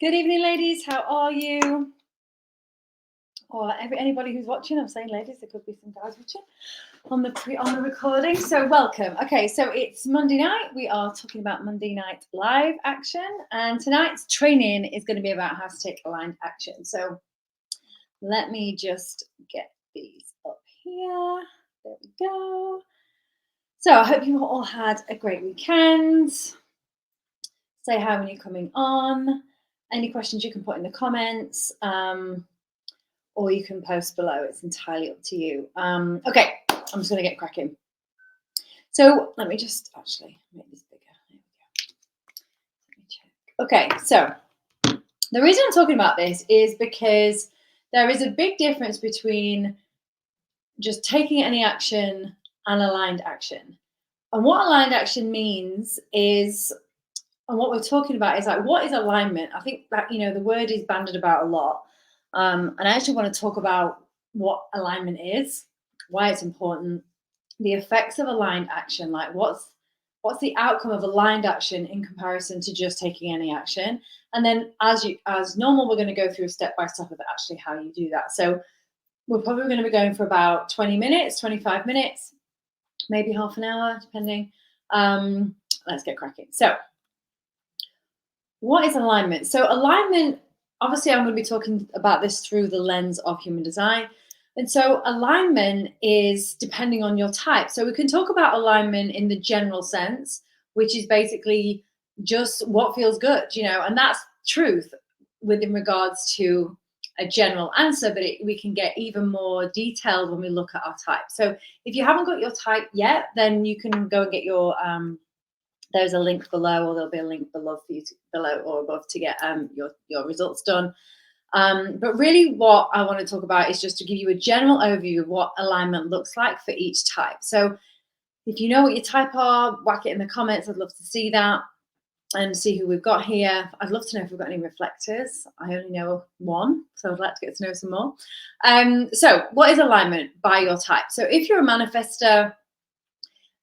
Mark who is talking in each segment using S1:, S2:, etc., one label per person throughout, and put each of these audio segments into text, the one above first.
S1: Good evening, ladies. How are you? Or anybody who's watching, I'm saying ladies, there could be some guys watching on the recording. So welcome. Okay, so it's Monday night. We are talking about Monday night live action, and tonight's training is going to be about how to take aligned action. So let me just get these up here. There we go. So I hope you all had a great weekend. Say hi when you're coming on. Any questions you can put in the comments. Or you can post below. It's entirely up to you. Okay, I'm just going to get cracking. So let me just actually make this bigger. There we go. Let me check. Okay, so the reason I'm talking about this is because there is a big difference between just taking any action and aligned action. And what aligned action means is, and what we're talking about is like, what is alignment? I think that, the word is bandied about a lot. And I actually want to talk about what alignment is, why it's important, the effects of aligned action, like what's the outcome of aligned action in comparison to just taking any action. And then as normal, we're going to go through step by step of actually how you do that. So we're probably going to be going for about 20 minutes, 25 minutes, maybe half an hour, depending. Let's get cracking. So what is alignment? So alignment, obviously I'm going to be talking about this through the lens of human design. And so alignment is depending on your type. So we can talk about alignment in the general sense, which is basically just what feels good, and that's truth within regards to a general answer, but we can get even more detailed when we look at our type. So if you haven't got your type yet, then you can go and get your there's a link below, or there'll be a link below for you below or above to get your results done. But really what I want to talk about is just to give you a general overview of what alignment looks like for each type. So if you know what your type are, whack it in the comments. I'd love to see that and see who we've got here. I'd love to know if we've got any reflectors. I only know one, so I'd like to get to know some more. So what is alignment by your type? So if you're a manifestor,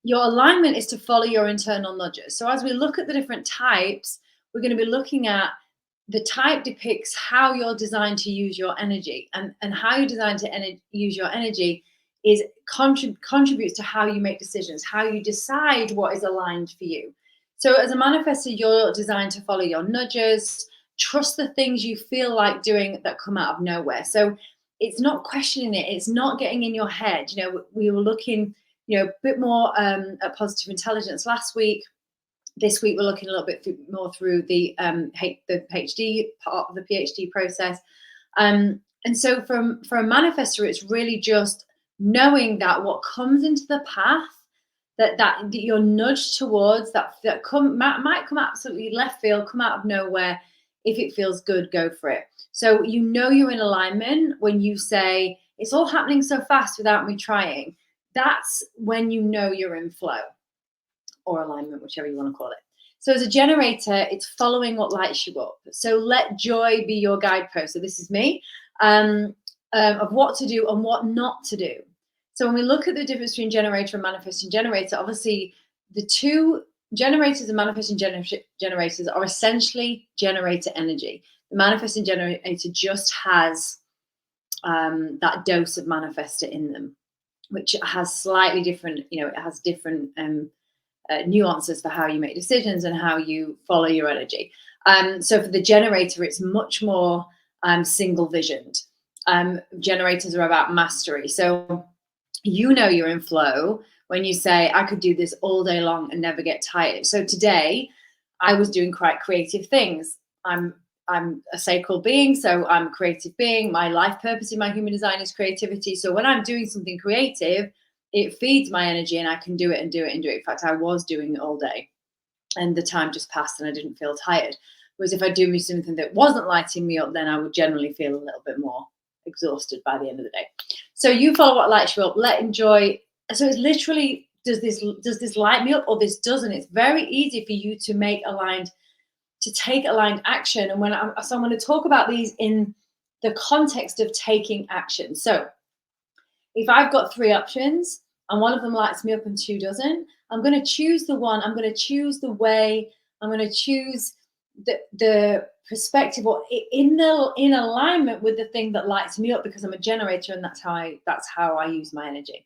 S1: your alignment is to follow your internal nudges. So as we look at the different types, we're going to be looking at the type depicts how you're designed to use your energy, and how you're designed to use your energy is contributes to how you make decisions, how you decide what is aligned for you. So as a manifestor, you're designed to follow your nudges, trust the things you feel like doing that come out of nowhere. So it's not questioning it. It's not getting in your head. We were looking a bit more at positive intelligence last week. This week we're looking a little bit more through the PhD part of the PhD process. And so for a manifestor, it's really just knowing that what comes into the path that you're nudged towards, that might come absolutely left field, come out of nowhere. If it feels good, go for it. So you're in alignment when you say, it's all happening so fast without me trying. That's when you're in flow or alignment, whichever you want to call it. So as a generator, it's following what lights you up. So let joy be your guidepost. So this is me, of what to do and what not to do. So when we look at the difference between generator and manifesting generator, obviously the two generators and manifesting generators are essentially generator energy. The manifesting generator just has that dose of manifestor in them, which has slightly different, it has different nuances for how you make decisions and how you follow your energy. So for the generator, it's much more single visioned. Generators are about mastery. So you're in flow when you say, I could do this all day long and never get tired. So today I was doing quite creative things. I'm a sacral being, so I'm a creative being. My life purpose in my human design is creativity. So when I'm doing something creative, it feeds my energy and I can do it and do it and do it. In fact, I was doing it all day and the time just passed and I didn't feel tired. Whereas if I do something that wasn't lighting me up, then I would generally feel a little bit more exhausted by the end of the day. So you follow what lights you up, let enjoy. So it's literally, does this light me up or this doesn't? It's very easy for you to take aligned action. And so I'm going to talk about these in the context of taking action. So if I've got 3 options and one of them lights me up and 2 doesn't, I'm going to choose the one, I'm going to choose the way, I'm going to choose the perspective, or in alignment with the thing that lights me up, because I'm a generator, and that's how I use my energy.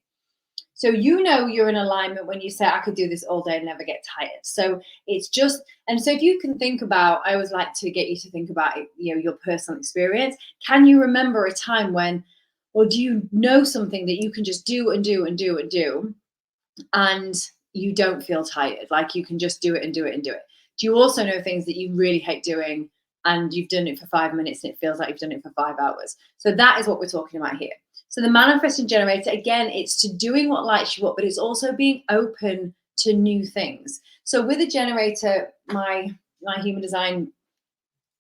S1: So you're in alignment when you say, I could do this all day and never get tired. So it's just, and so if you can think about, I always like to get you to think about, your personal experience. Can you remember a time when, or do you know something that you can just do and do and do and do, and you don't feel tired? Like you can just do it and do it and do it. Do you also know things that you really hate doing, and you've done it for 5 minutes and it feels like you've done it for 5 hours? So that is what we're talking about here. So the manifesting generator, again, it's to doing what lights you up, but it's also being open to new things. So with a generator, my human design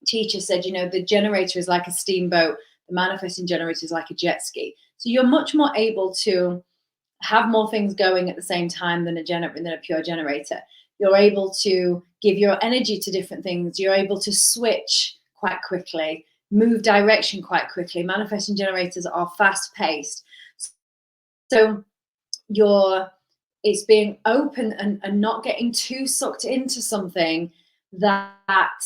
S1: teacher said, the generator is like a steamboat, the manifesting generator is like a jet ski. So you're much more able to have more things going at the same time than a pure generator. You're able to give your energy to different things. You're able to switch quite quickly, move direction quite quickly. Manifesting generators are fast paced. So it's being open and not getting too sucked into something that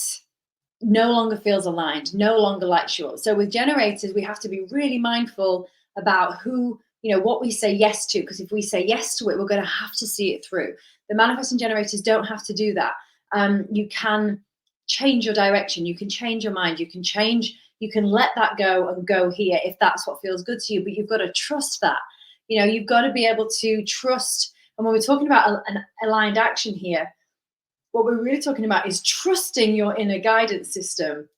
S1: no longer feels aligned, no longer lights you up. So with generators, we have to be really mindful about what we say yes to, because if we say yes to it, we're going to have to see it through. The manifesting generators don't have to do that. You can change your direction. You can change your mind. You can let that go and go here if that's what feels good to you, but you've got to trust that. You've got to be able to trust. And when we're talking about an aligned action here, what we're really talking about is trusting your inner guidance system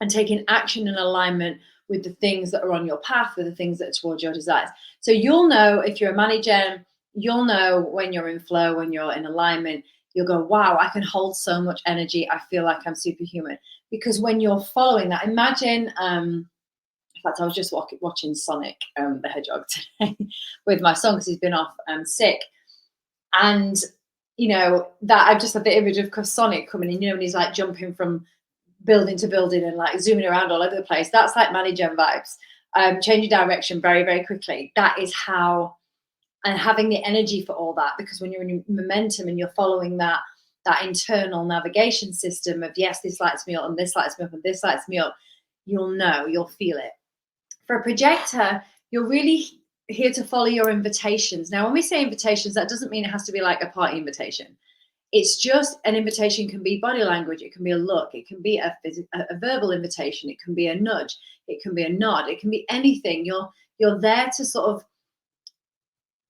S1: and taking action in alignment with the things that are on your path, with the things that are towards your desires. So you'll know if you're a manager, you'll know when you're in flow, when you're in alignment, you'll go, wow, I can hold so much energy. I feel like I'm superhuman. Because when you're following that, imagine, in fact, I was just watching Sonic the Hedgehog today with my son because he's been off sick. And, that I've just had the image of Sonic coming in, and he's like jumping from building to building and like zooming around all over the place. That's like Manigen vibes. Changing direction very, very quickly. That is how, and having the energy for all that, because when you're in momentum and you're following that internal navigation system of, yes, this lights me up and this lights me up and this lights me up, you'll feel it. For a projector, you're really here to follow your invitations. Now, when we say invitations, that doesn't mean it has to be like a party invitation. It's just an invitation. Can be body language. It can be a look. It can be a verbal invitation. It can be a nudge. It can be a nod. It can be anything. You're there to sort of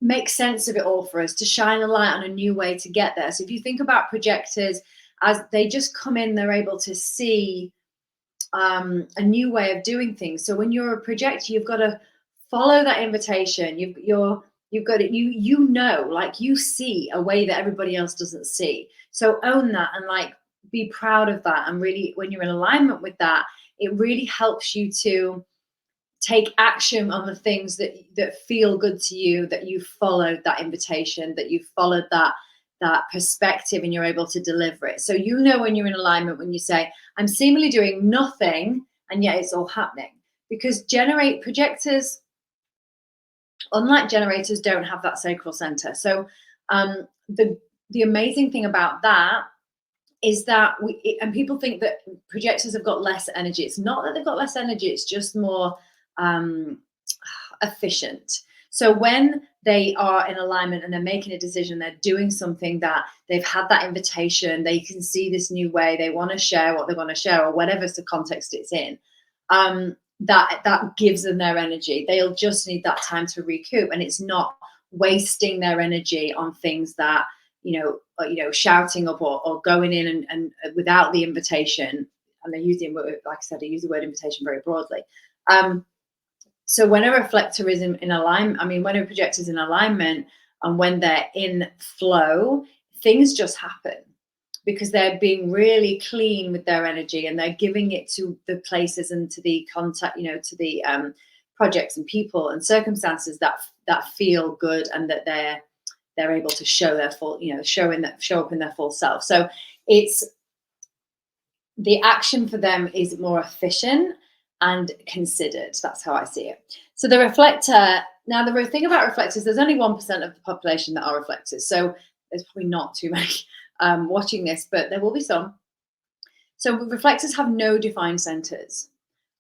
S1: make sense of it all for us, to shine a light on a new way to get there. So if you think about projectors, as they just come in, they're able to see a new way of doing things. So when you're a projector, you've got to follow that invitation. You've got it. Like you see a way that everybody else doesn't see. So own that and like be proud of that. And really, when you're in alignment with that, it really helps you to take action on the things that feel good to you, that you followed that invitation, that you followed that perspective, and you're able to deliver it. So when you're in alignment when you say, I'm seemingly doing nothing and yet it's all happening. Because projectors, unlike generators, don't have that sacral center. So the amazing thing about that is that and people think that projectors have got less energy. It's not that they've got less energy, it's just more efficient. So when they are in alignment and they're making a decision, they're doing something that they've had that invitation, they can see this new way, they want to share what they want to share, or whatever's the context it's in, that gives them their energy. They'll just need that time to recoup, and it's not wasting their energy on things that, shouting up or going in and without the invitation. And they're using, like I said, I use the word invitation very broadly. So when a reflector is in alignment, when a projector is in alignment and when they're in flow, things just happen because they're being really clean with their energy, and they're giving it to the places and to the contact, to the projects and people and circumstances that feel good, and that they're able to show their full, show up in their full self. So it's the action for them is more efficient and considered. That's how I see it. So the reflector, now the thing about reflectors, there's only 1% of the population that are reflectors. So there's probably not too many watching this, but there will be some. So reflectors have no defined centers.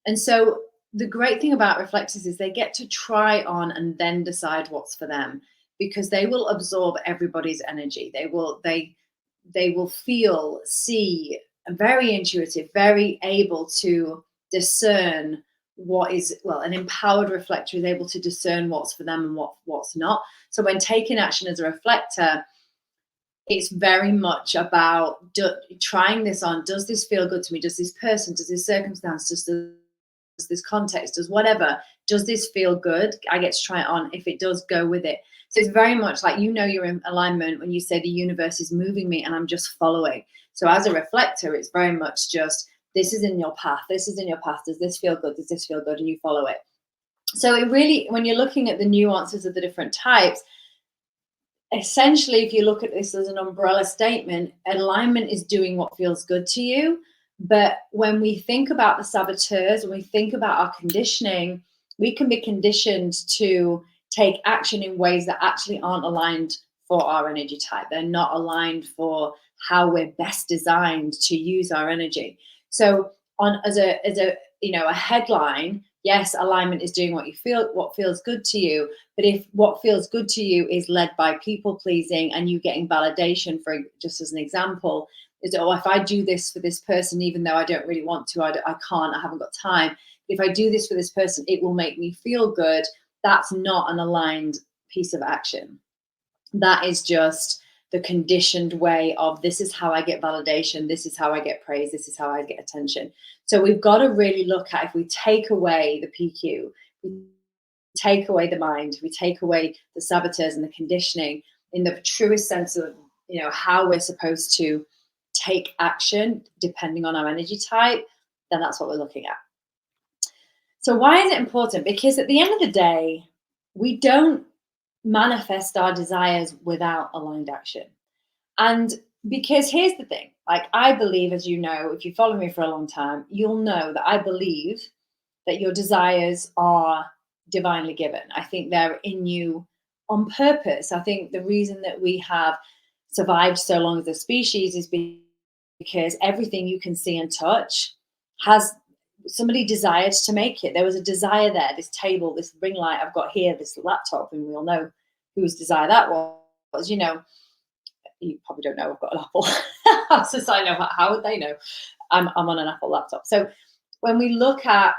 S1: And so the great thing about reflectors is they get to try on and then decide what's for them, because they will absorb everybody's energy. They will feel, see, very intuitive, very able to discern what is, well, an empowered reflector is able to discern what's for them and what's not. So when taking action as a reflector, it's very much about trying this on. Does this feel good to me? Does this person, does this circumstance, does this context, does whatever, does this feel good? I get to try it on. If it does, go with it. So it's very much like, you're in alignment when you say the universe is moving me and I'm just following. So as a reflector, it's very much just, this is in your path. This is in your path. Does this feel good? Does this feel good? And you follow it. So it really, when you're looking at the nuances of the different types, essentially, if you look at this as an umbrella statement, alignment is doing what feels good to you. But when we think about the saboteurs, when we think about our conditioning, we can be conditioned to take action in ways that actually aren't aligned for our energy type. They're not aligned for how we're best designed to use our energy. So on as a a headline, yes, alignment is doing what you feel, what feels good to you. But if what feels good to you is led by people pleasing and you getting validation, for just as an example, is, oh, if I do this for this person, even though I don't really want to, I can't, I haven't got time. If I do this for this person, it will make me feel good. That's not an aligned piece of action. That is just the conditioned way of, this is how I get validation, this is how I get praise, this is how I get attention. So we've got to really look at, if we take away the PQ, we take away the mind, we take away the saboteurs and the conditioning in the truest sense of, how we're supposed to take action depending on our energy type, then that's what we're looking at. So why is it important? Because at the end of the day, we don't manifest our desires without aligned action. And because here's the thing, like, I believe, as you know, if you follow me for a long time, you'll know that I believe that your desires are divinely given. I think they're in you on purpose. I think the reason that we have survived so long as a species is because everything you can see and touch has somebody desired to make it. There was a desire there. This table, this ring light I've got here, this laptop, and we all know whose desire that was. You probably don't know I've got an Apple. Since I know, how would they know? I'm on an Apple laptop. So when we look at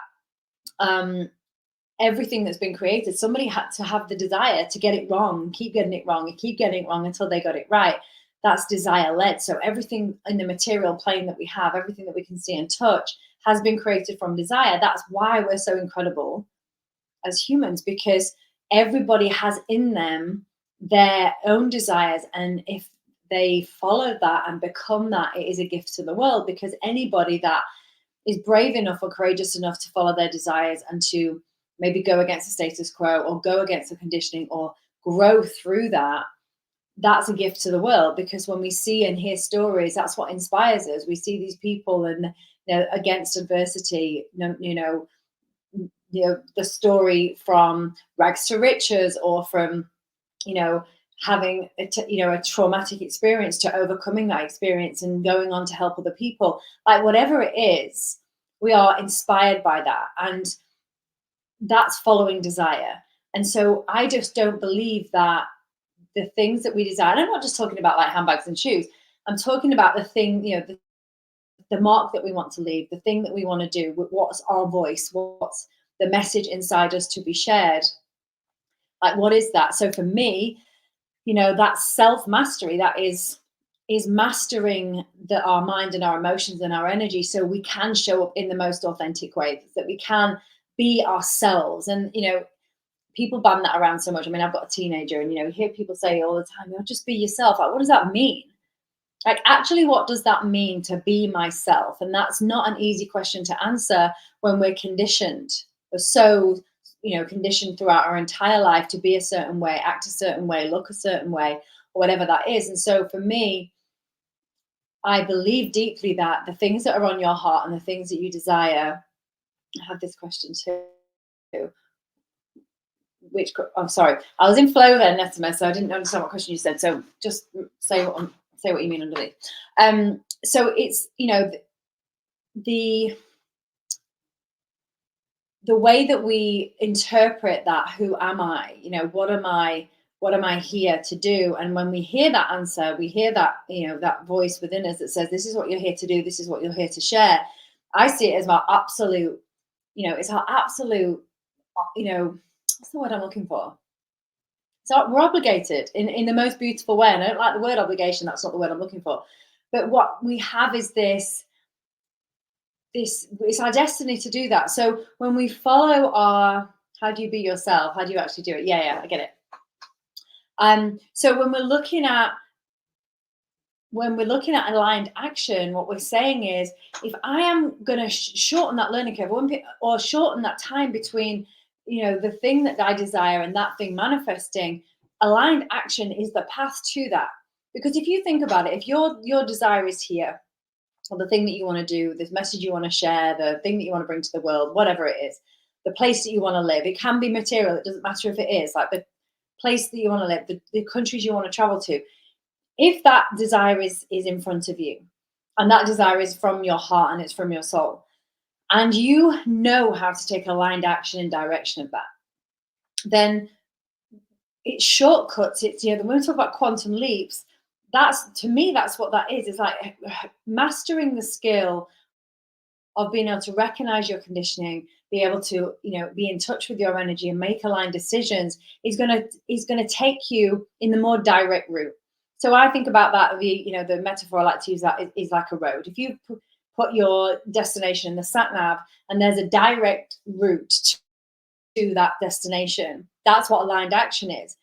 S1: everything that's been created, somebody had to have the desire to get it wrong, keep getting it wrong, and keep getting it wrong until they got it right. That's desire led. So everything in the material plane that we have, everything that we can see and touch, has been created from desire. That's why we're so incredible as humans, because everybody has in them their own desires. And if they follow that and become that, it is a gift to the world, because anybody that is brave enough or courageous enough to follow their desires and to maybe go against the status quo or go against the conditioning or grow through that, that's a gift to the world. Because when we see and hear stories, that's what inspires us. We see these people and against adversity, the story from rags to riches, or from having a traumatic experience to overcoming that experience and going on to help other people. Like, whatever it is, we are inspired by that, and that's following desire. And so I just don't believe that the things that we desire, and I'm not just talking about like handbags and shoes, I'm talking about the thing, the mark that we want to leave, the thing that we want to do, what's our voice, what's the message inside us to be shared. Like, what is that? So for me, that self-mastery, that is mastering our mind and our emotions and our energy, so we can show up in the most authentic way, that we can be ourselves. And people ban that around so much. I mean, I've got a teenager, and you hear people say all the time, just be yourself. Like, what does that mean? Like, actually, what does that mean to be myself? And that's not an easy question to answer when we're conditioned. We're so conditioned throughout our entire life to be a certain way, act a certain way, look a certain way, or whatever that is. And so for me, I believe deeply that the things that are on your heart and the things that you desire. I have this question too. I'm sorry, I was in flow then, Netimer, so I didn't understand what question you said. So just say what you mean underneath. So it's the the way that we interpret that, who am I, what am I here to do? And when we hear that answer, we hear that, that voice within us that says, this is what you're here to do, this is what you're here to share. I see it as our absolute, it's our absolute, what's the word I'm looking for? So we're obligated in the most beautiful way. And I don't like the word obligation, that's not the word I'm looking for. But what we have is this it's our destiny to do that. So when we follow our, how do you be yourself, how do you actually do it? Yeah, I get it. So when we're looking at aligned action, what we're saying is, if I am going to shorten that learning curve, or shorten that time between the thing that I desire and that thing manifesting, aligned action is the path to that. Because if you think about it, if your desire is here, or the thing that you want to do, this message you want to share, the thing that you want to bring to the world, whatever it is, the place that you want to live, it can be material, it doesn't matter if it is, like the place that you want to live, the countries you want to travel to. If that desire is in front of you, and that desire is from your heart and it's from your soul, and you know how to take aligned action in direction of that, then it shortcuts. It's, when we talk about quantum leaps, that's, to me, that's what that is. It's like mastering the skill of being able to recognize your conditioning, be able to, be in touch with your energy and make aligned decisions, is gonna take you in the more direct route. So I think about that, the metaphor I like to use that is like a road. If you put your destination in the sat nav and there's a direct route to that destination, that's what aligned action is.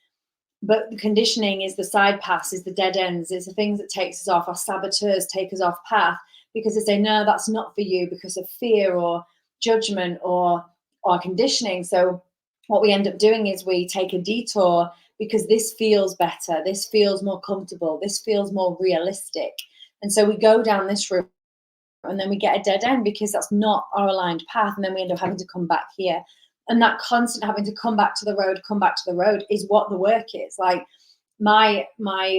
S1: But the conditioning is the side paths, is the dead ends, is the things that takes us off. Our saboteurs take us off path because they say, no, that's not for you, because of fear or judgment or conditioning. So what we end up doing is we take a detour because this feels better, this feels more comfortable, this feels more realistic. And so we go down this route, and then we get a dead end because that's not our aligned path. And then we end up having to come back here. And that constant having to come back to the road is what the work is. Like my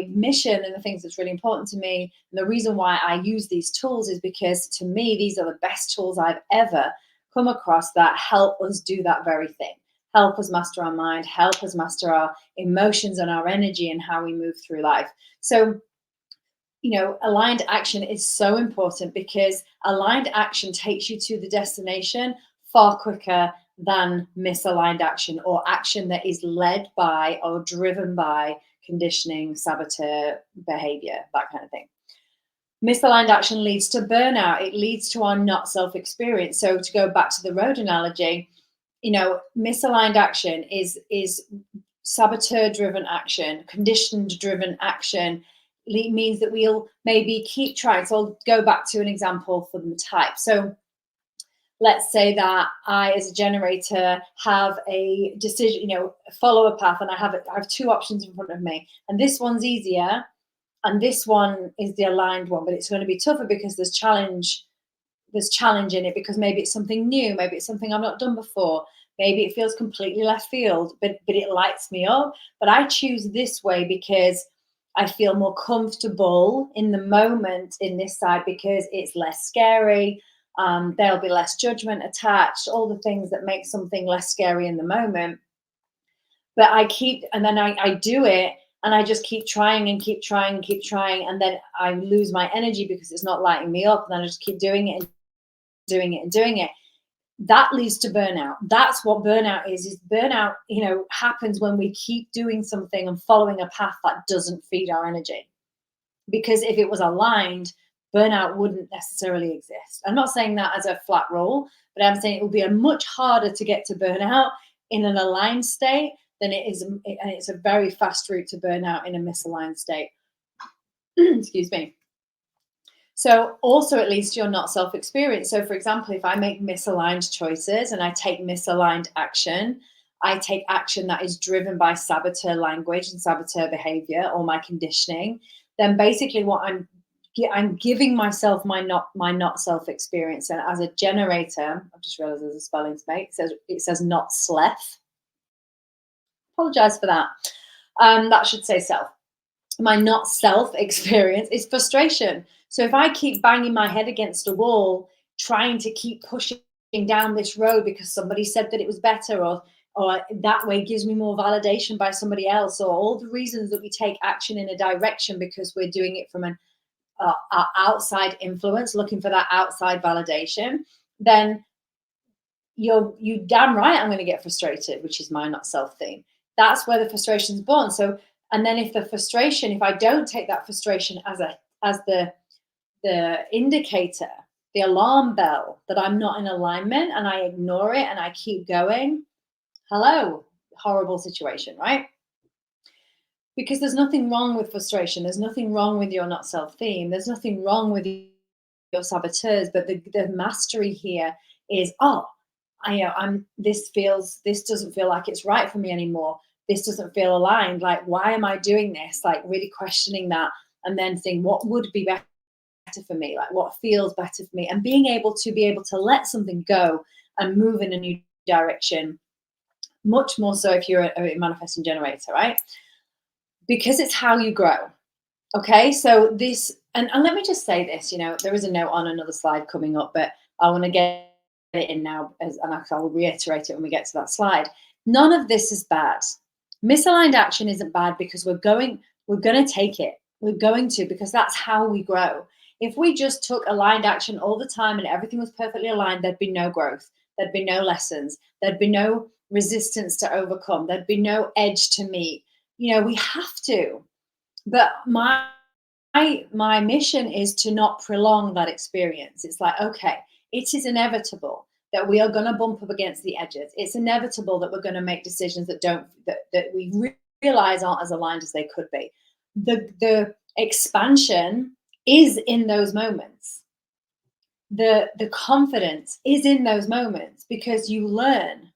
S1: mission and the things that's really important to me, and the reason why I use these tools, is because to me, these are the best tools I've ever come across that help us do that very thing. Help us master our mind, help us master our emotions and our energy and how we move through life. So, aligned action is so important, because aligned action takes you to the destination far quicker than misaligned action, or action that is led by or driven by conditioning, saboteur behavior, that kind of thing. Misaligned action leads to burnout. It leads to our not self experience. So to go back to the road analogy, misaligned action is saboteur driven action, conditioned driven action, means that we'll maybe keep trying. So I'll go back to an example for the type. So let's say that I, as a generator, have a decision, follow a path, and I have two options in front of me, and this one's easier, and this one is the aligned one, but it's going to be tougher because there's challenge in it, because maybe it's something new, maybe it's something I've not done before, maybe it feels completely left field, but it lights me up. But I choose this way because I feel more comfortable in the moment in this side, because it's less scary. There'll be less judgment attached, all the things that make something less scary in the moment. But I do it, and I just keep trying and keep trying and keep trying. And then I lose my energy because it's not lighting me up. And then I just keep doing it and doing it and doing it. That leads to burnout. That's what burnout is burnout, happens when we keep doing something and following a path that doesn't feed our energy. Because if it was aligned, burnout wouldn't necessarily exist. I'm not saying that as a flat rule, but I'm saying it will be much harder to get to burnout in an aligned state than it is, and it's a very fast route to burnout in a misaligned state. Excuse me. So also it leads to your not self-experience. So for example, if I make misaligned choices and I take misaligned action, I take action that is driven by saboteur language and saboteur behavior, or my conditioning, then basically what I'm giving myself my not self-experience. And as a generator, I've just realized there's a spelling mistake. It says not sleth. Apologize for that. That should say self. My not self experience is frustration. So if I keep banging my head against a wall, trying to keep pushing down this road because somebody said that it was better, or that way gives me more validation by somebody else, or all the reasons that we take action in a direction because we're doing it from an outside influence, looking for that outside validation, then you damn right I'm going to get frustrated, which is my not self theme. That's where the frustration is born. So, and then if I don't take that frustration as the indicator, the alarm bell that I'm not in alignment, and I ignore it and I keep going, hello, horrible situation, right? Because there's nothing wrong with frustration. There's nothing wrong with your not self theme. There's nothing wrong with your saboteurs. But the mastery here is, this doesn't feel like it's right for me anymore. This doesn't feel aligned. Like, why am I doing this? Like, really questioning that, and then saying, what would be better for me? Like, what feels better for me? And being able to let something go and move in a new direction. Much more so if you're a manifesting generator, right? Because it's how you grow. Okay, so this, and let me just say this, there is a note on another slide coming up, but I want to get it in now, and I will reiterate it when we get to that slide. None of this is bad. Misaligned action isn't bad because we're going to take it. We're going to, because that's how we grow. If we just took aligned action all the time and everything was perfectly aligned, there'd be no growth. There'd be no lessons. There'd be no resistance to overcome. There'd be no edge to meet. We have to. But my mission is to not prolong that experience. It's like, okay, it is inevitable that we are going to bump up against the edges. It's inevitable that we're going to make decisions that we realize aren't as aligned as they could be. The expansion is in those moments. The confidence is in those moments because you learn.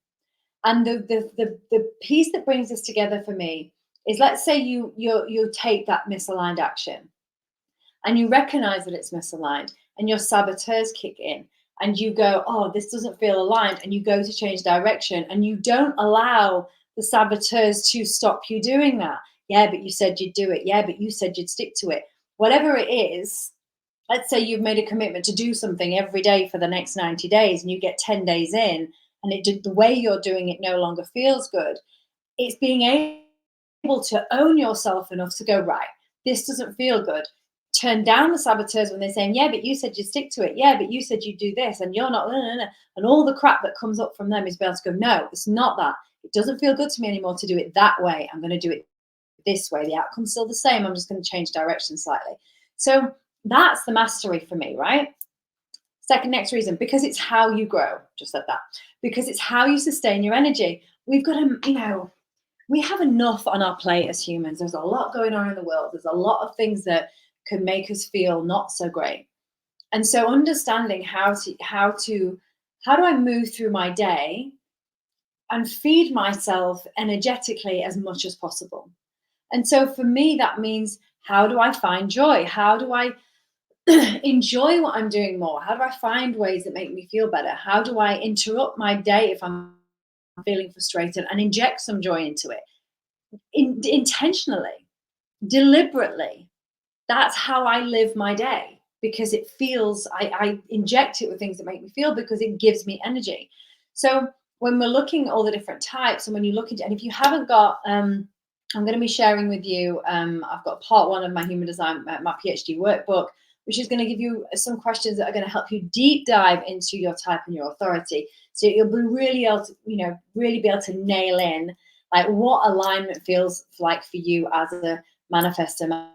S1: And the piece that brings this together for me is, let's say you take that misaligned action and you recognize that it's misaligned, and your saboteurs kick in and you go, oh, this doesn't feel aligned, and you go to change direction and you don't allow the saboteurs to stop you doing that. Yeah, but you said you'd do it. Yeah, but you said you'd stick to it. Whatever it is, let's say you've made a commitment to do something every day for the next 90 days and you get 10 days in and the way you're doing it no longer feels good. It's being able to own yourself enough to go, right, this doesn't feel good. Turn down the saboteurs when they're saying, yeah, but you said you'd stick to it. Yeah, but you said you'd do this and you're not. And all the crap that comes up from them is be able to go, no, it's not that. It doesn't feel good to me anymore to do it that way. I'm going to do it this way. The outcome's still the same. I'm just going to change direction slightly. So that's the mastery for me, right? Second next reason, because it's how you grow. Just said that. Because it's how you sustain your energy. We've got to, we have enough on our plate as humans. There's a lot going on in the world. There's a lot of things that could make us feel not so great. And so understanding how do I move through my day and feed myself energetically as much as possible. And so for me, that means, how do I find joy? How do I enjoy what I'm doing more? How do I find ways that make me feel better? How do I interrupt my day if I'm feeling frustrated and inject some joy into it? Intentionally, deliberately. That's how I live my day, because it feels, I inject it with things that make me feel, because it gives me energy. So when we're looking at all the different types, and when you look at, and if you haven't got, I'm going to be sharing with you, I've got part 1 of my human design, my PhD workbook, which is going to give you some questions that are going to help you deep dive into your type and your authority. So you'll be really able to, really be able to nail in like what alignment feels like for you as a manifestor,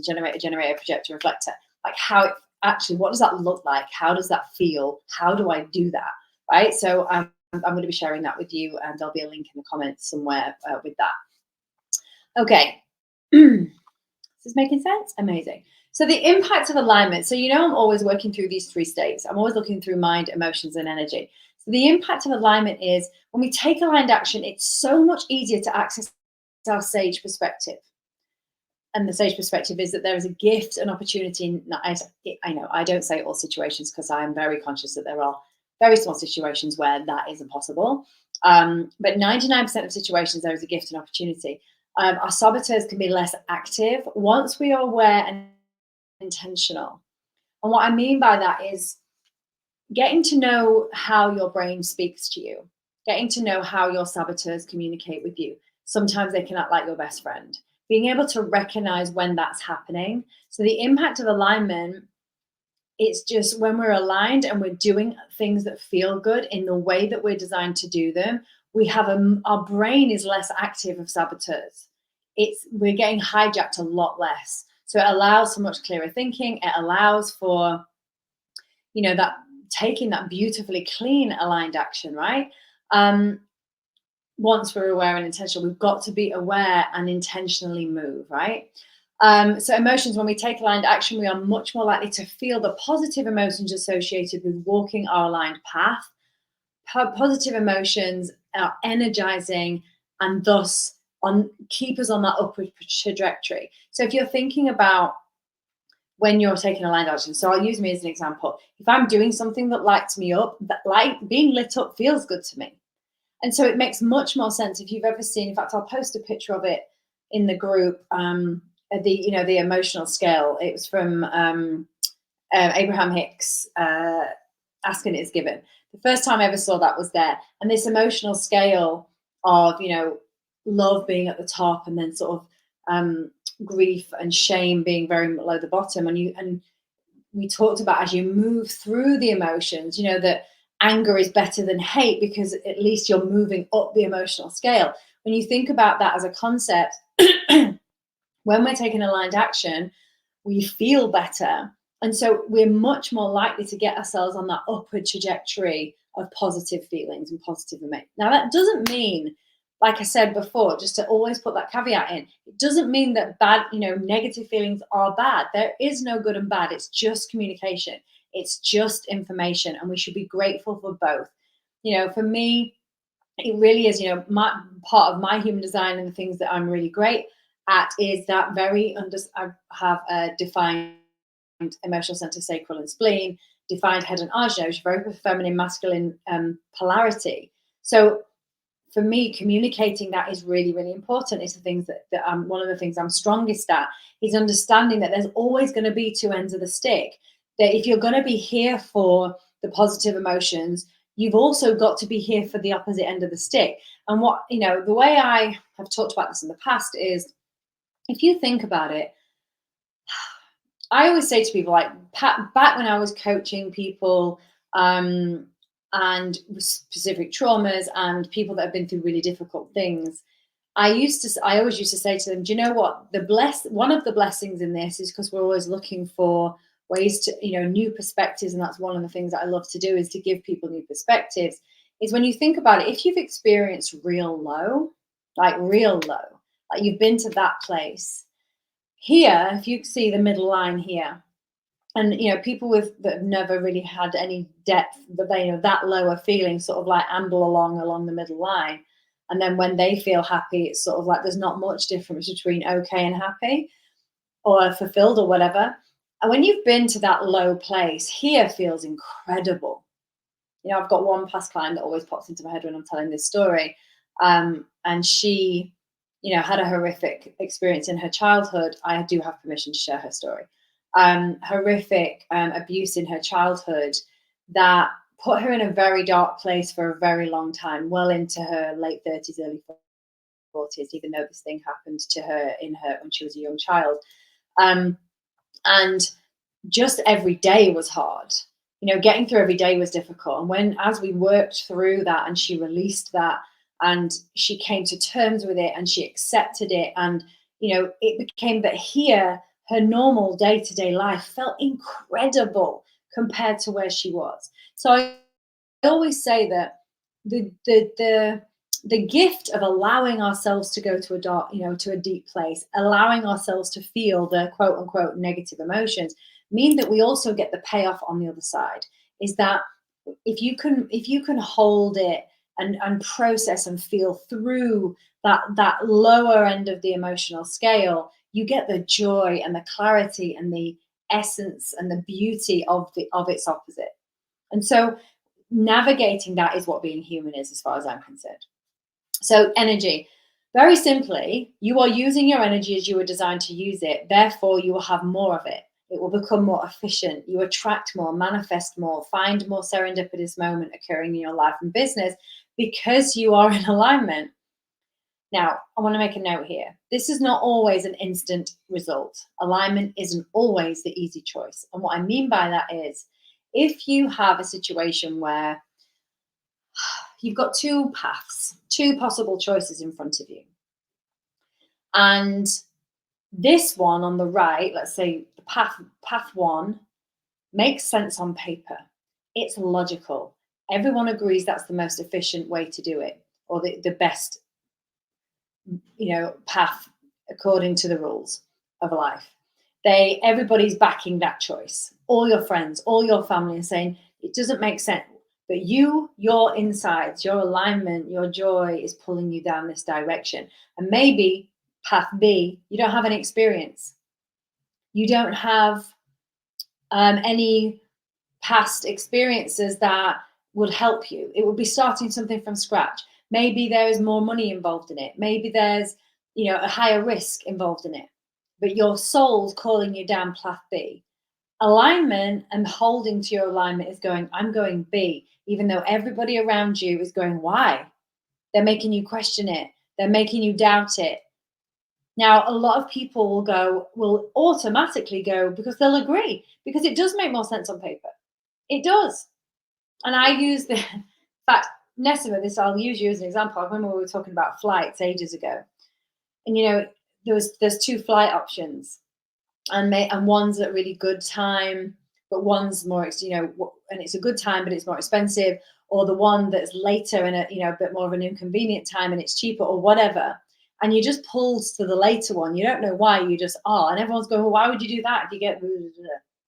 S1: generator, projector, reflector. Like how it actually, what does that look like? How does that feel? How do I do that? Right. So I'm going to be sharing that with you, and there'll be a link in the comments somewhere with that. Okay. Is this making sense? Amazing. So the impact of alignment. So, I'm always working through these 3 states. I'm always looking through mind, emotions, and energy. So the impact of alignment is, when we take aligned action, it's so much easier to access our sage perspective. And the sage perspective is that there is a gift, an opportunity. I know I don't say all situations, because I am very conscious that there are very small situations where that isn't possible. But 99% of situations, there is a gift and opportunity. Our saboteurs can be less active once we are aware and intentional. And what I mean by that is, getting to know how your brain speaks to you, getting to know how your saboteurs communicate with you. Sometimes they can act like your best friend. Being able to recognize when that's happening. So, the impact of alignment, it's just when we're aligned and we're doing things that feel good in the way that we're designed to do them, we have our brain is less active of saboteurs. We're getting hijacked a lot less. So it allows for much clearer thinking. It allows for, that taking that beautifully clean aligned action, right? Um, Once we're aware and intentional, we've got to be aware and intentionally move, right? So emotions, when we take aligned action, we are much more likely to feel the positive emotions associated with walking our aligned path. Positive emotions are energizing and thus keep us on that upward trajectory. So if you're thinking about when you're taking aligned action, so I'll use me as an example. If I'm doing something that lights me up, that light being lit up feels good to me. And so it makes much more sense if you've ever seen. In fact, I'll post a picture of it in the group. The emotional scale. It was from Abraham Hicks. Ask and it's given. The first time I ever saw that was there, and this emotional scale of love being at the top, and then sort of grief and shame being very low at the bottom. And we talked about, as you move through the emotions, that anger is better than hate because at least you're moving up the emotional scale. When you think about that as a concept, when we're taking aligned action, we feel better. And so we're much more likely to get ourselves on that upward trajectory of positive feelings and positive emotion. Now, that doesn't mean, like I said before, just to always put that caveat in, it doesn't mean that negative feelings are bad. There is no good and bad. It's just communication. It's just information. And we should be grateful for both. For me, it really is, my part of my human design and the things that I'm really great at is that I have a defined emotional center, sacral and spleen, defined head and ajna, which is very feminine, masculine polarity. So for me, communicating that is really, really important. It's the things that I'm, one of the things I'm strongest at is understanding that there's always going to be two ends of the stick. That if you're going to be here for the positive emotions, you've also got to be here for the opposite end of the stick. And the way I have talked about this in the past is, if you think about it, I always say to people, like back when I was coaching people and specific traumas and people that have been through really difficult things, I always used to say to them, do you know what? One of the blessings in this is because we're always looking for ways to, new perspectives. And that's one of the things that I love to do, is to give people new perspectives. Is when you think about it, if you've experienced real low, like you've been to that place, here, if you see the middle line here, and people that have never really had any depth, but they that lower feeling sort of like amble along the middle line, and then when they feel happy, it's sort of like there's not much difference between okay and happy or fulfilled or whatever. And when you've been to that low place, here feels incredible. I've got one past client that always pops into my head when I'm telling this story, and she had a horrific experience in her childhood. I do have permission to share her story. Horrific abuse in her childhood that put her in a very dark place for a very long time, well into her late 30s, early 40s, even though this thing happened to her when she was a young child. And just every day was hard. Getting through every day was difficult. And as we worked through that and she released that and she came to terms with it and she accepted it, and, it became that here, her normal day-to-day life felt incredible compared to where she was. So I always say that the gift of allowing ourselves to go to a dark, to a deep place, allowing ourselves to feel the quote unquote negative emotions, mean that we also get the payoff on the other side. Is that if you can hold it and process and feel through that lower end of the emotional scale, you get the joy and the clarity and the essence and the beauty of its opposite. And so navigating that is what being human is, as far as I'm concerned. So energy, very simply, you are using your energy as you were designed to use it. Therefore, you will have more of it. It will become more efficient. You attract more, manifest more, find more serendipitous moment occurring in your life and business because you are in alignment. Now, I want to make a note here. This is not always an instant result. Alignment isn't always the easy choice. And what I mean by that is if you have a situation where you've got two paths, two possible choices in front of you, and this one on the right, let's say the path one, makes sense on paper. It's logical. Everyone agrees that's the most efficient way to do it, or the best, path according to the rules of life. Everybody's backing that choice. All your friends, all your family are saying it doesn't make sense. But your insides, your alignment, your joy is pulling you down this direction. And maybe path B, you don't have any experience. You don't have any past experiences that would help you. It would be starting something from scratch. Maybe there is more money involved in it. Maybe there's, a higher risk involved in it. But your soul's calling you down path B. Alignment and holding to your alignment is going, I'm going B, even though everybody around you is going, why? They're making you question it. They're making you doubt it. Now, a lot of people will automatically go because they'll agree, because it does make more sense on paper. It does. And I use in fact, Nessima, I'll use you as an example. I remember we were talking about flights ages ago. And, there's two flight options. And one's at really good time, but one's more, and it's a good time, but it's more expensive, or the one that's later and a bit more of an inconvenient time and it's cheaper or whatever. And you just pulled to the later one. You don't know why, you just are. And everyone's going, well, why would you do that? You get, and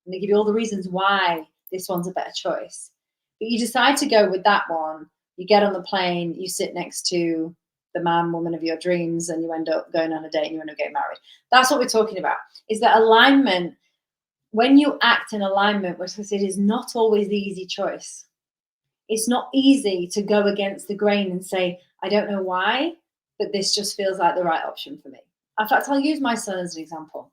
S1: they give you all the reasons why this one's a better choice. But you decide to go with that one. You get on the plane, you sit next to the man, woman of your dreams, and you end up going on a date and you end up getting married. That's what we're talking about, is that alignment. When you act in alignment, which it is not always the easy choice. It's not easy to go against the grain and say, I don't know why, but this just feels like the right option for me. In fact, I'll use my son as an example.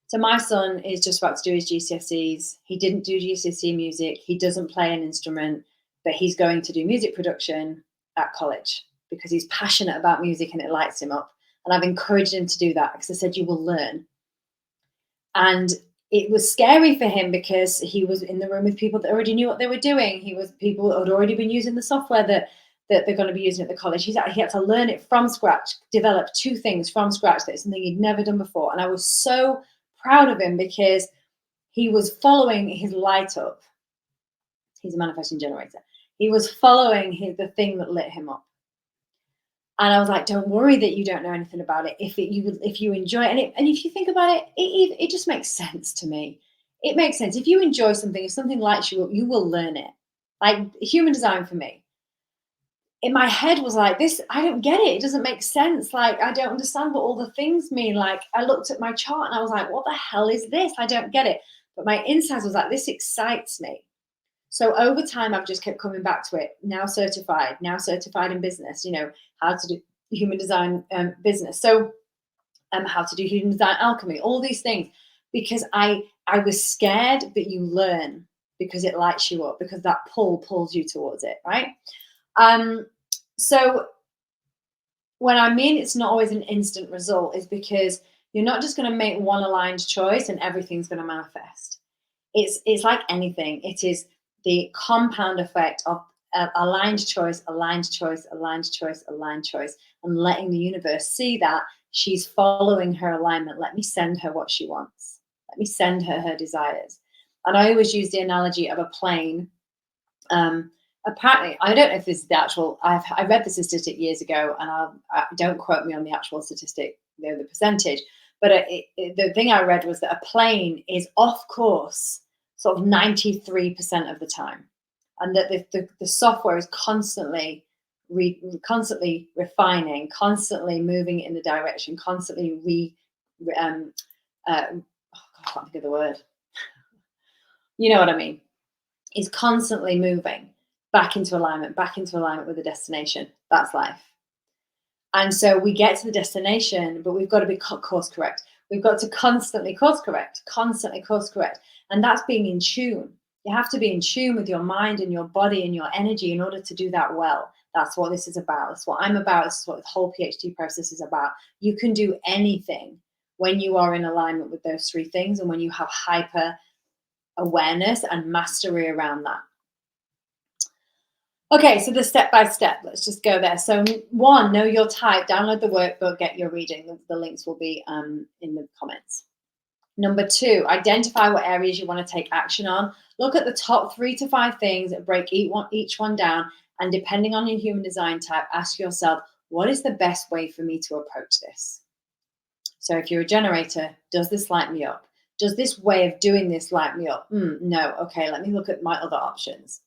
S1: So my son is just about to do his GCSEs. He didn't do GCSE music. He doesn't play an instrument, but he's going to do music production at college because he's passionate about music and it lights him up. And I've encouraged him to do that because I said, you will learn. And it was scary for him because he was in the room with people that already knew what they were doing. People that had already been using the software that they're going to be using at the college. He had to learn it from scratch, develop two things from scratch. That's something he'd never done before. And I was so proud of him because he was following his light up. He's a manifesting generator. He was following the thing that lit him up. And I was like, don't worry that you don't know anything about it. If you enjoy it, and if you think about it, it just makes sense to me. It makes sense. If you enjoy something, if something lights you up, you will learn it. Like human design for me. In my head was like, this, I don't get it. It doesn't make sense. Like, I don't understand what all the things mean. Like, I looked at my chart and I was like, what the hell is this? I don't get it. But my insides was like, this excites me. So over time, I've just kept coming back to it. Now certified in business, how to do human design business. So how to do human design alchemy, all these things, because I was scared, but you learn because it lights you up, because that pull pulls you towards it, right? So when I mean it's not always an instant result is because you're not just going to make one aligned choice and everything's going to manifest. It's like anything. It is the compound effect of aligned choice, aligned choice, aligned choice, aligned choice, and letting the universe see that she's following her alignment. Let me send her what she wants. Let me send her her desires. And I always use the analogy of a plane. Apparently, I don't know if this is the actual, I read the statistic years ago, and don't quote me on the actual statistic, the percentage, but the thing I read was that a plane is off course sort of 93% of the time, and that the software is constantly refining, constantly moving in the direction, constantly I can't think of the word. You know what I mean? Is constantly moving back into alignment with the destination. That's life. And so we get to the destination, but we've got to be course correct. We've got to constantly course correct, and that's being in tune. You have to be in tune with your mind and your body and your energy in order to do that well. That's what this is about. That's what I'm about. This is what the whole PhD process is about. You can do anything when you are in alignment with those three things, and when you have hyper awareness and mastery around that. Okay, so the step by step, let's just go there. So 1, know your type, download the workbook, get your reading. The links will be in the comments. Number 2, identify what areas you want to take action on. Look at the top 3 to 5 things, break each one down, and depending on your human design type, ask yourself, what is the best way for me to approach this? So if you're a generator, does this light me up? Does this way of doing this light me up? No. Okay, let me look at my other options.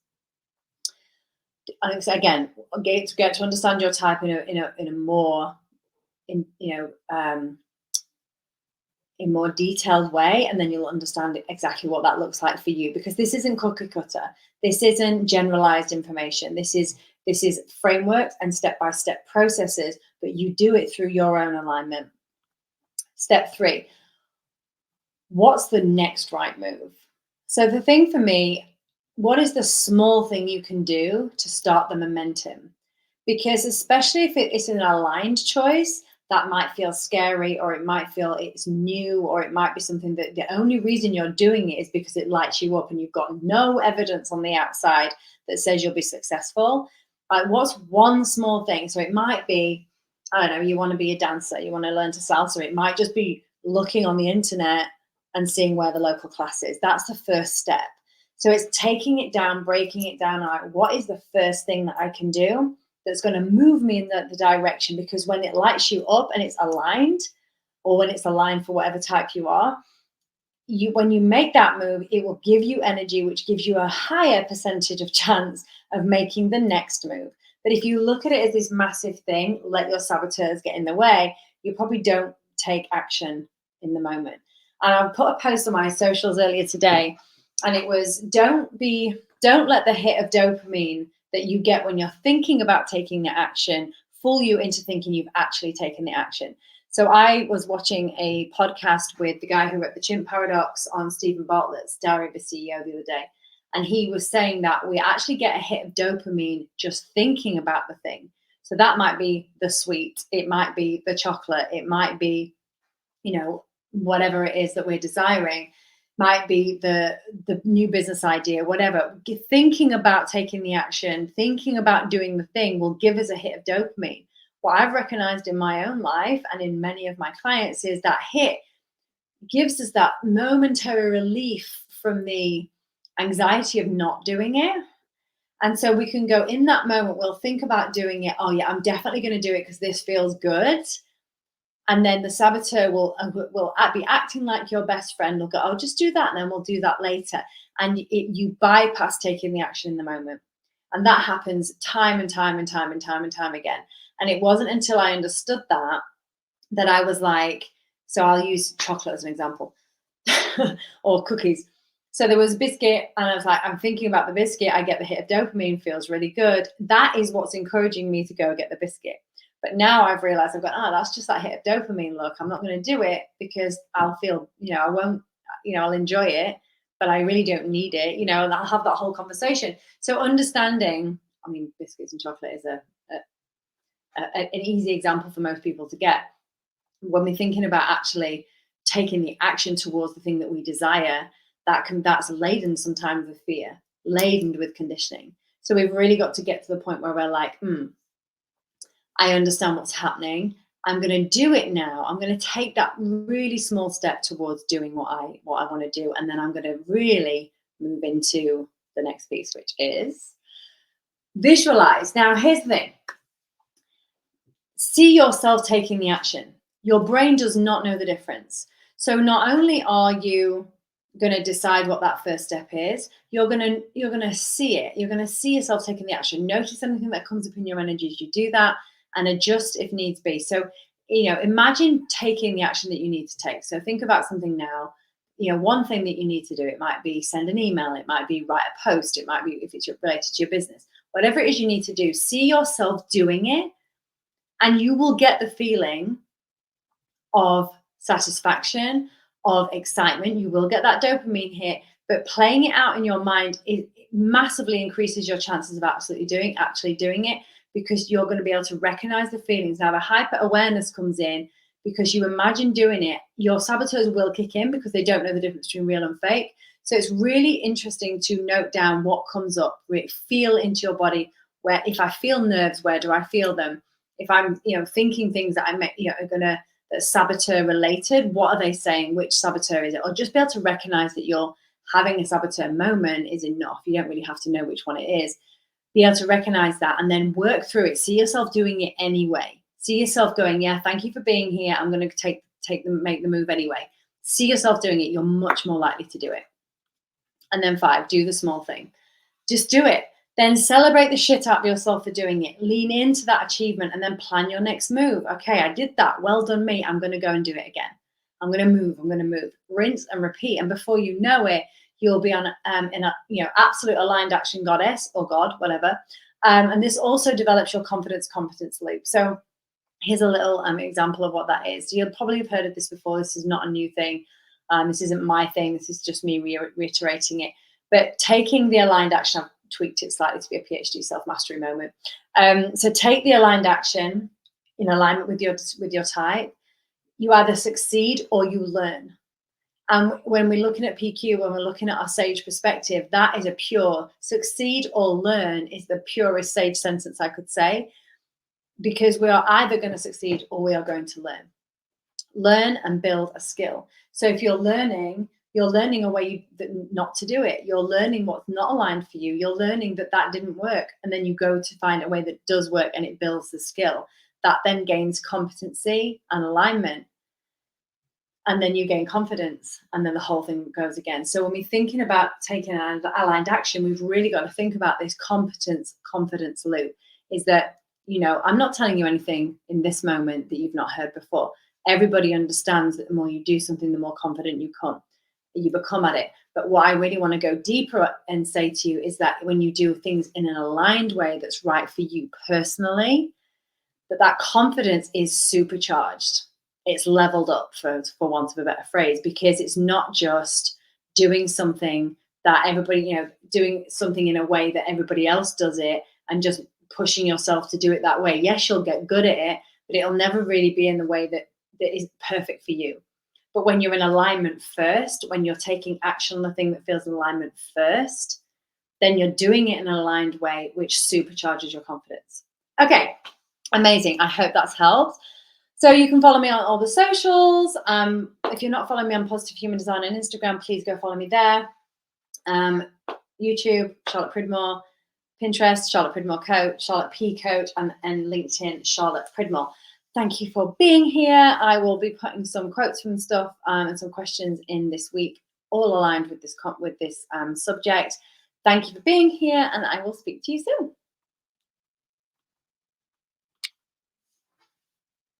S1: And again, get to understand your type in a more in more detailed way, and then you'll understand exactly what that looks like for you, because this isn't cookie cutter. This isn't generalized information. This is frameworks and step-by-step processes, but you do it through your own alignment. Step 3, what's the next right move? So the thing for me, what is the small thing you can do to start the momentum? Because especially if it's an aligned choice, that might feel scary, or it might feel it's new, or it might be something that the only reason you're doing it is because it lights you up and you've got no evidence on the outside that says you'll be successful. Like, what's one small thing? So it might be, I don't know, you want to be a dancer, you want to learn to salsa. It might just be looking on the internet and seeing where the local class is. That's the first step. So it's taking it down, breaking it down. Like, what is the first thing that I can do that's going to move me in the direction? Because when it lights you up and it's aligned, or when it's aligned for whatever type you are, when you make that move, it will give you energy, which gives you a higher percentage of chance of making the next move. But if you look at it as this massive thing, let your saboteurs get in the way, you probably don't take action in the moment. And I put a post on my socials earlier today, and it was, don't let the hit of dopamine that you get when you're thinking about taking the action fool you into thinking you've actually taken the action. So I was watching a podcast with the guy who wrote The Chimp Paradox on Stephen Bartlett's Diary of a CEO the other day. And he was saying that we actually get a hit of dopamine just thinking about the thing. So that might be the sweet, it might be the chocolate, it might be, whatever it is that we're desiring, might be the new business idea, whatever. Thinking about taking the action, thinking about doing the thing will give us a hit of dopamine. What I've recognized in my own life and in many of my clients is that hit gives us that momentary relief from the anxiety of not doing it. And so we can go in that moment, we'll think about doing it. Oh yeah, I'm definitely going to do it because this feels good. And then the saboteur will be acting like your best friend. Will go, oh, just do that, and then we'll do that later. And you bypass taking the action in the moment. And that happens time and time and time and time and time again. And it wasn't until I understood that I was like, so I'll use chocolate as an example, or cookies. So there was a biscuit, and I was like, I'm thinking about the biscuit. I get the hit of dopamine, feels really good. That is what's encouraging me to go get the biscuit. But now I've realized, I've gone, oh, that's just that hit of dopamine. Look, I'm not going to do it because I'll feel, I won't, I'll enjoy it, but I really don't need it, and I'll have that whole conversation. So understanding, biscuits and chocolate is an easy example for most people to get. When we're thinking about actually taking the action towards the thing that we desire, that's laden sometimes with fear, laden with conditioning. So we've really got to get to the point where we're like, I understand what's happening. I'm going to do it now. I'm going to take that really small step towards doing what I want to do. And then I'm going to really move into the next piece, which is visualize. Now, here's the thing. See yourself taking the action. Your brain does not know the difference. So not only are you going to decide what that first step is, you're going to see it. You're going to see yourself taking the action. Notice anything that comes up in your energy as you do that, and adjust if needs be. So, imagine taking the action that you need to take. So think about something now. One thing that you need to do, it might be send an email, it might be write a post, it might be if it's related to your business, whatever it is you need to do, see yourself doing it, and you will get the feeling of satisfaction, of excitement. You will get that dopamine hit, but playing it out in your mind, it massively increases your chances of actually doing it, because you're going to be able to recognize the feelings. Now, the hyper awareness comes in because you imagine doing it. Your saboteurs will kick in because they don't know the difference between real and fake. So it's really interesting to note down what comes up, feel into your body. Where, if I feel nerves, where do I feel them? If I'm, thinking things that are gonna, that's saboteur related, what are they saying? Which saboteur is it? Or just be able to recognize that you're having a saboteur moment is enough. You don't really have to know which one it is. Be able to recognize that and then work through it. See yourself doing it anyway. See yourself going, yeah, thank you for being here. I'm going to make the move anyway. See yourself doing it. You're much more likely to do it. And then 5, do the small thing. Just do it. Then celebrate the shit out of yourself for doing it. Lean into that achievement and then plan your next move. Okay, I did that. Well done, me. I'm going to go and do it again. I'm going to move. I'm going to move. Rinse and repeat. And before you know it, you'll be on in a absolute aligned action goddess or god, whatever. And this also develops your confidence competence loop. So here's a little example of what that is. You'll probably have heard of this before. This is not a new thing. This isn't my thing. This is just me reiterating it. But taking the aligned action, I've tweaked it slightly to be a PhD self-mastery moment. So take the aligned action in alignment with your type. You either succeed or you learn. And when we're looking at PQ, when we're looking at our sage perspective, that is a pure succeed or learn is the purest sage sentence I could say, because we are either going to succeed or we are going to learn. Learn and build a skill. So if you're learning a way not to do it. You're learning what's not aligned for you. You're learning that didn't work. And then you go to find a way that does work and it builds the skill. That then gains competency and alignment. And then you gain confidence, and then the whole thing goes again. So when we're thinking about taking an aligned action, we've really got to think about this confidence loop. Is that, I'm not telling you anything in this moment that you've not heard before. Everybody understands that the more you do something, the more confident you become at it. But what I really want to go deeper and say to you is that when you do things in an aligned way that's right for you personally, that confidence is supercharged. It's leveled up, for want of a better phrase, because it's not just doing something that everybody, doing something in a way that everybody else does it and just pushing yourself to do it that way. Yes, you'll get good at it, but it'll never really be in the way that is perfect for you. But when you're in alignment first, when you're taking action on the thing that feels in alignment first, then you're doing it in an aligned way, which supercharges your confidence. Okay, amazing. I hope that's helped. So you can follow me on all the socials. If you're not following me on Positive Human Design on Instagram, please go follow me there. YouTube, Charlotte Pridmore. Pinterest, Charlotte Pridmore Coach, Charlotte P Coach, and LinkedIn, Charlotte Pridmore. Thank you for being here. I will be putting some quotes from stuff and some questions in this week, all aligned with this subject. Thank you for being here, and I will speak to you soon.